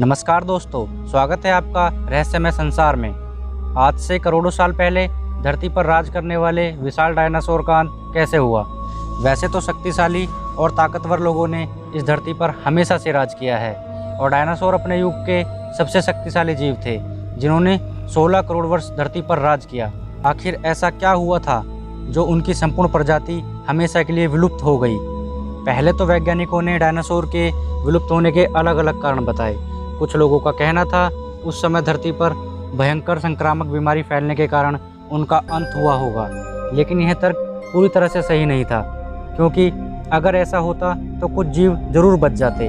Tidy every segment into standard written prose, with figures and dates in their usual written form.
नमस्कार दोस्तों, स्वागत है आपका रहस्यमय संसार में। आज से करोड़ों साल पहले धरती पर राज करने वाले विशाल डायनासोर का अंत कैसे हुआ। वैसे तो शक्तिशाली और ताकतवर लोगों ने इस धरती पर हमेशा से राज किया है और डायनासोर अपने युग के सबसे शक्तिशाली जीव थे जिन्होंने 16 करोड़ वर्ष धरती पर राज किया। आखिर ऐसा क्या हुआ था जो उनकी संपूर्ण प्रजाति हमेशा के लिए विलुप्त हो गई। पहले तो वैज्ञानिकों ने डायनासोर के विलुप्त होने के अलग अलग कारण बताए। कुछ लोगों का कहना था उस समय धरती पर भयंकर संक्रामक बीमारी फैलने के कारण उनका अंत हुआ होगा, लेकिन यह तर्क पूरी तरह से सही नहीं था, क्योंकि अगर ऐसा होता तो कुछ जीव जरूर बच जाते।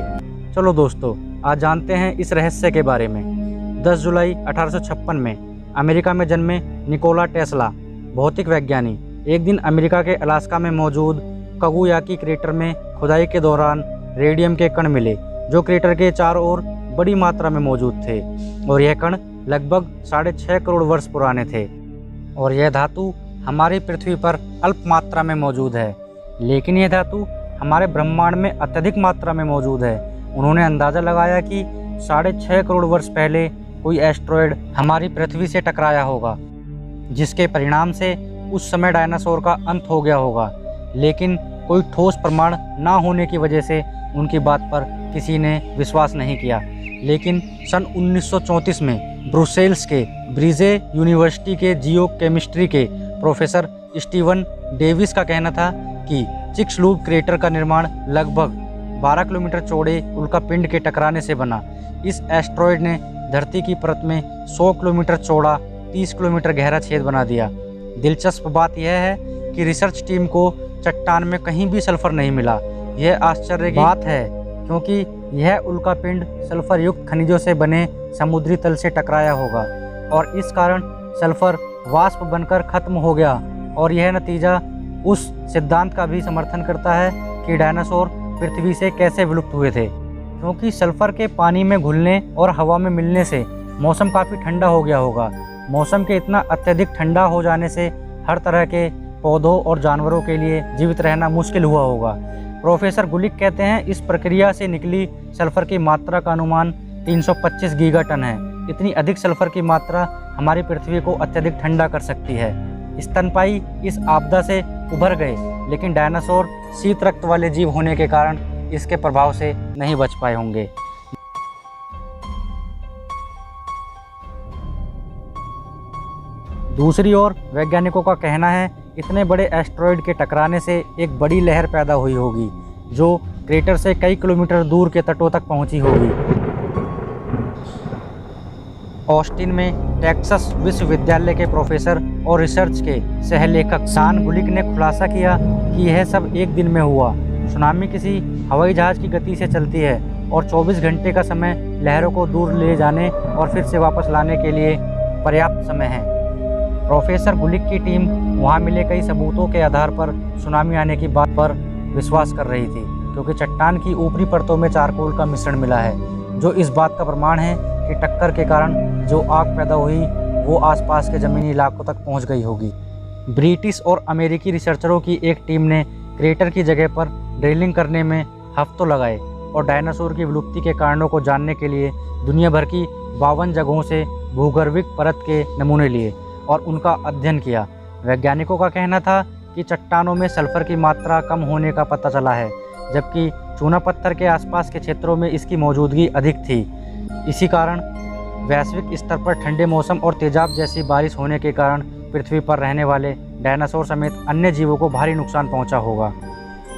चलो दोस्तों, आज जानते हैं इस रहस्य के बारे में। 10 जुलाई 1856 में अमेरिका में जन्मे निकोला टेस्ला भौतिक वैज्ञानिक एक दिन अमेरिका के अलास्का में मौजूद कगुयाकी क्रेटर में खुदाई के दौरान रेडियम के कण मिले, जो क्रेटर के चारों ओर बड़ी मात्रा में मौजूद थे और यह कण लगभग 6.5 करोड़ वर्ष पुराने थे। और यह धातु हमारी पृथ्वी पर अल्प मात्रा में मौजूद है, लेकिन यह धातु हमारे ब्रह्मांड में अत्यधिक मात्रा में मौजूद है। उन्होंने अंदाज़ा लगाया कि 6.5 करोड़ वर्ष पहले कोई एस्ट्रॉयड हमारी पृथ्वी से टकराया होगा, जिसके परिणाम से उस समय डायनासोर का अंत हो गया होगा। लेकिन कोई ठोस प्रमाण ना होने की वजह से उनकी बात पर किसी ने विश्वास नहीं किया। लेकिन सन 1934 में ब्रुसेल्स के ब्रीजे यूनिवर्सिटी के जियो केमिस्ट्री के प्रोफेसर स्टीवन डेविस का कहना था कि चिक्सलूप क्रेटर का निर्माण लगभग 12 किलोमीटर चौड़े उल्कापिंड के टकराने से बना। इस एस्ट्रॉयड ने धरती की परत में 100 किलोमीटर चौड़ा 30 किलोमीटर गहरा छेद बना दिया। दिलचस्प बात यह है कि रिसर्च टीम को चट्टान में कहीं भी सल्फर नहीं मिला। यह आश्चर्य की बात है, क्योंकि यह उल्कापिंड सल्फर युक्त खनिजों से बने समुद्री तल से टकराया होगा और इस कारण सल्फर वाष्प बनकर खत्म हो गया। और यह नतीजा उस सिद्धांत का भी समर्थन करता है कि डायनासोर पृथ्वी से कैसे विलुप्त हुए थे, क्योंकि सल्फर के पानी में घुलने और हवा में मिलने से मौसम काफ़ी ठंडा हो गया होगा। मौसम के इतना अत्यधिक ठंडा हो जाने से हर तरह के पौधों और जानवरों के लिए जीवित रहना मुश्किल हुआ होगा। प्रोफेसर गुलिक कहते हैं इस प्रक्रिया से निकली सल्फर की मात्रा का अनुमान 325 गीगाटन है। इतनी अधिक सल्फर की मात्रा हमारी पृथ्वी को अत्यधिक ठंडा कर सकती है। स्तनपायी इस आपदा से उभर गए, लेकिन डायनासोर शीत रक्त वाले जीव होने के कारण इसके प्रभाव से नहीं बच पाए होंगे। दूसरी ओर वैज्ञानिकों का कहना है इतने बड़े एस्ट्रॉयड के टकराने से एक बड़ी लहर पैदा हुई होगी, जो क्रेटर से कई किलोमीटर दूर के तटों तक पहुंची होगी। ऑस्टिन में टेक्सास विश्वविद्यालय के प्रोफेसर और रिसर्च के सहलेखक सान गुलिक ने खुलासा किया कि यह सब एक दिन में हुआ। सुनामी किसी हवाई जहाज की गति से चलती है और 24 घंटे का समय लहरों को दूर ले जाने और फिर से वापस लाने के लिए पर्याप्त समय है। प्रोफेसर गुलिक की टीम वहां मिले कई सबूतों के आधार पर सुनामी आने की बात पर विश्वास कर रही थी, क्योंकि चट्टान की ऊपरी परतों में चारकोल का मिश्रण मिला है, जो इस बात का प्रमाण है कि टक्कर के कारण जो आग पैदा हुई वो आसपास के ज़मीनी इलाकों तक पहुंच गई होगी। ब्रिटिश और अमेरिकी रिसर्चरों की एक टीम ने क्रेटर की जगह पर ड्रिलिंग करने में हफ्तों लगाए और डायनासोर की विलुप्ति के कारणों को जानने के लिए दुनिया भर की 52 जगहों से भूगर्भिक परत के नमूने लिए और उनका अध्ययन किया। वैज्ञानिकों का कहना था कि चट्टानों में सल्फर की मात्रा कम होने का पता चला है, जबकि चूना पत्थर के आसपास के क्षेत्रों में इसकी मौजूदगी अधिक थी। इसी कारण वैश्विक स्तर पर ठंडे मौसम और तेजाब जैसी बारिश होने के कारण पृथ्वी पर रहने वाले डायनासोर समेत अन्य जीवों को भारी नुकसान पहुंचा होगा।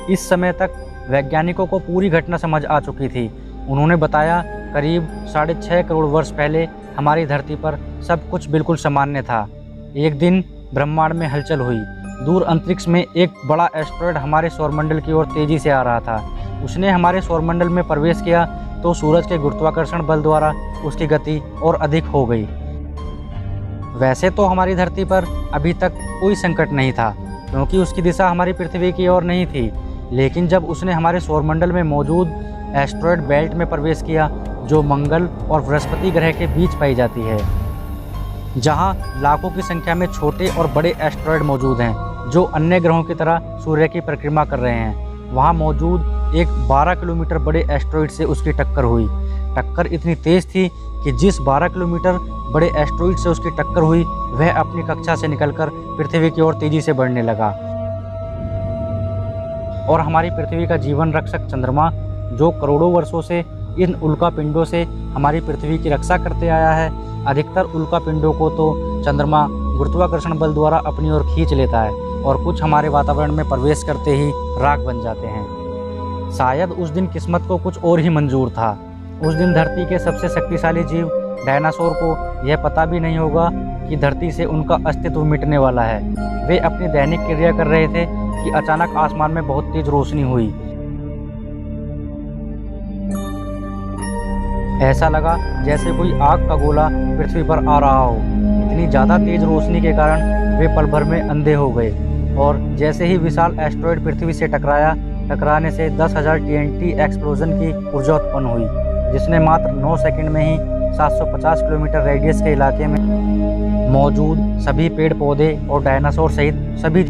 इस समय तक वैज्ञानिकों को पूरी घटना समझ आ चुकी थी। उन्होंने बताया करीब 6.5 करोड़ वर्ष पहले हमारी धरती पर सब कुछ बिल्कुल सामान्य था। एक दिन ब्रह्मांड में हलचल हुई। दूर अंतरिक्ष में एक बड़ा एस्ट्रॉयड हमारे सौरमंडल की ओर तेजी से आ रहा था। उसने हमारे सौरमंडल में प्रवेश किया तो सूरज के गुरुत्वाकर्षण बल द्वारा उसकी गति और अधिक हो गई। वैसे तो हमारी धरती पर अभी तक कोई संकट नहीं था, क्योंकि उसकी दिशा हमारी पृथ्वी की ओर नहीं थी। लेकिन जब उसने हमारे सौरमंडल में मौजूद एस्ट्रॉयड बेल्ट में प्रवेश किया, जो मंगल और बृहस्पति ग्रह के बीच पाई जाती है, जहां लाखों की संख्या में छोटे और बड़े एस्ट्रॉयड मौजूद हैं जो अन्य ग्रहों की तरह सूर्य की परिक्रमा कर रहे हैं, वहां मौजूद एक 12 किलोमीटर बड़े एस्टेरॉयड से उसकी टक्कर हुई। टक्कर इतनी तेज थी कि जिस 12 किलोमीटर बड़े एस्टेरॉयड से उसकी टक्कर हुई वह अपनी कक्षा से निकलकर पृथ्वी की ओर तेजी से बढ़ने लगा। और हमारी पृथ्वी का जीवन रक्षक चंद्रमा, जो करोड़ों वर्षों से इन उल्का पिंडों से हमारी पृथ्वी की रक्षा करते आया है, अधिकतर उल्का पिंडों को तो चंद्रमा गुरुत्वाकर्षण बल द्वारा अपनी ओर खींच लेता है और कुछ हमारे वातावरण में प्रवेश करते ही राख बन जाते हैं। शायद उस दिन किस्मत को कुछ और ही मंजूर था। उस दिन धरती के सबसे शक्तिशाली जीव डायनासोर को यह पता भी नहीं होगा कि धरती से उनका अस्तित्व मिटने वाला है। वे अपनी दैनिक क्रिया कर रहे थे कि अचानक आसमान में बहुत तेज रोशनी हुई। ऐसा लगा जैसे कोई आग का गोला पृथ्वी पर आ रहा हो। इतनी ज़्यादा तेज रोशनी के कारण वे पल भर में अंधे हो गए और जैसे ही विशाल एस्टेरॉयड पृथ्वी से टकराने से 10,000 TNT एक्सप्लोजन की ऊर्जा उत्पन्न हुई, जिसने मात्र 9 सेकंड में ही 750 किलोमीटर रेडियस के इलाके में मौजूद सभी पेड़ पौधे और डायनासोर सहित सभी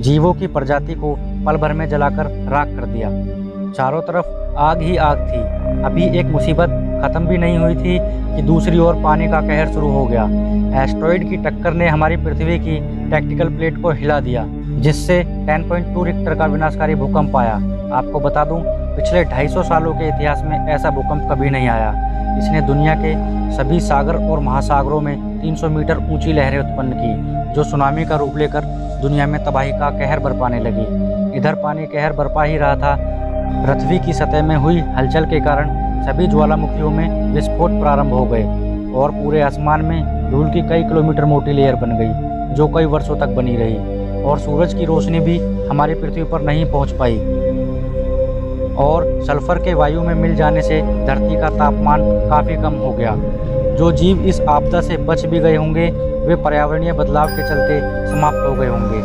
जीवों की प्रजाति को पल भर में जलाकर राख कर दिया। चारों तरफ आग ही आग थी। अभी एक मुसीबत खत्म भी नहीं हुई थी कि दूसरी ओर पानी का कहर शुरू हो गया। एस्टेरॉयड की टक्कर ने हमारी पृथ्वी की टेक्टिकल प्लेट को हिला दिया, जिससे 10.2 रिक्टर का विनाशकारी भूकंप आया। आपको बता दूं, पिछले 250 सालों के इतिहास में ऐसा भूकंप कभी नहीं आया। इसने दुनिया के सभी सागर और महासागरों में 300 मीटर ऊंची लहरें उत्पन्न की, जो सुनामी का रूप लेकर दुनिया में तबाही का कहर बरपाने लगी। इधर पानी कहर बरपा ही रहा था, पृथ्वी की सतह में हुई हलचल के कारण सभी ज्वालामुखियों में विस्फोट प्रारंभ हो गए और पूरे आसमान में धूल की कई किलोमीटर मोटी लेयर बन गई, जो कई वर्षों तक बनी रही। और सूरज की रोशनी भी हमारी पृथ्वी पर नहीं पहुंच पाई और सल्फर के वायु में मिल जाने से धरती का तापमान काफ़ी कम हो गया। जो जीव इस आपदा से बच भी गए होंगे वे पर्यावरणीय बदलाव के चलते समाप्त हो गए होंगे।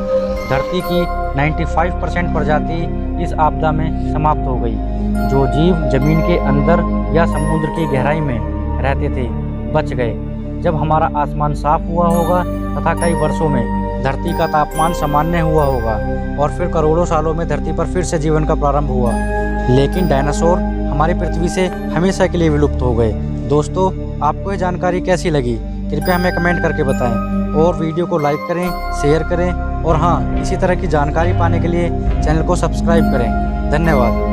धरती की 95% प्रजाति इस आपदा में समाप्त हो गई। जो जीव जमीन के अंदर या समुद्र की गहराई में रहते थे बच गए। जब हमारा आसमान साफ हुआ होगा तथा कई वर्षों में धरती का तापमान सामान्य हुआ होगा और फिर करोड़ों सालों में धरती पर फिर से जीवन का प्रारंभ हुआ। लेकिन डायनासोर हमारी पृथ्वी से हमेशा के लिए विलुप्त हो गए। दोस्तों, आपको ये जानकारी कैसी लगी कृपया हमें कमेंट करके बताएं और वीडियो को लाइक करें, शेयर करें और हाँ, इसी तरह की जानकारी पाने के लिए चैनल को सब्सक्राइब करें। धन्यवाद।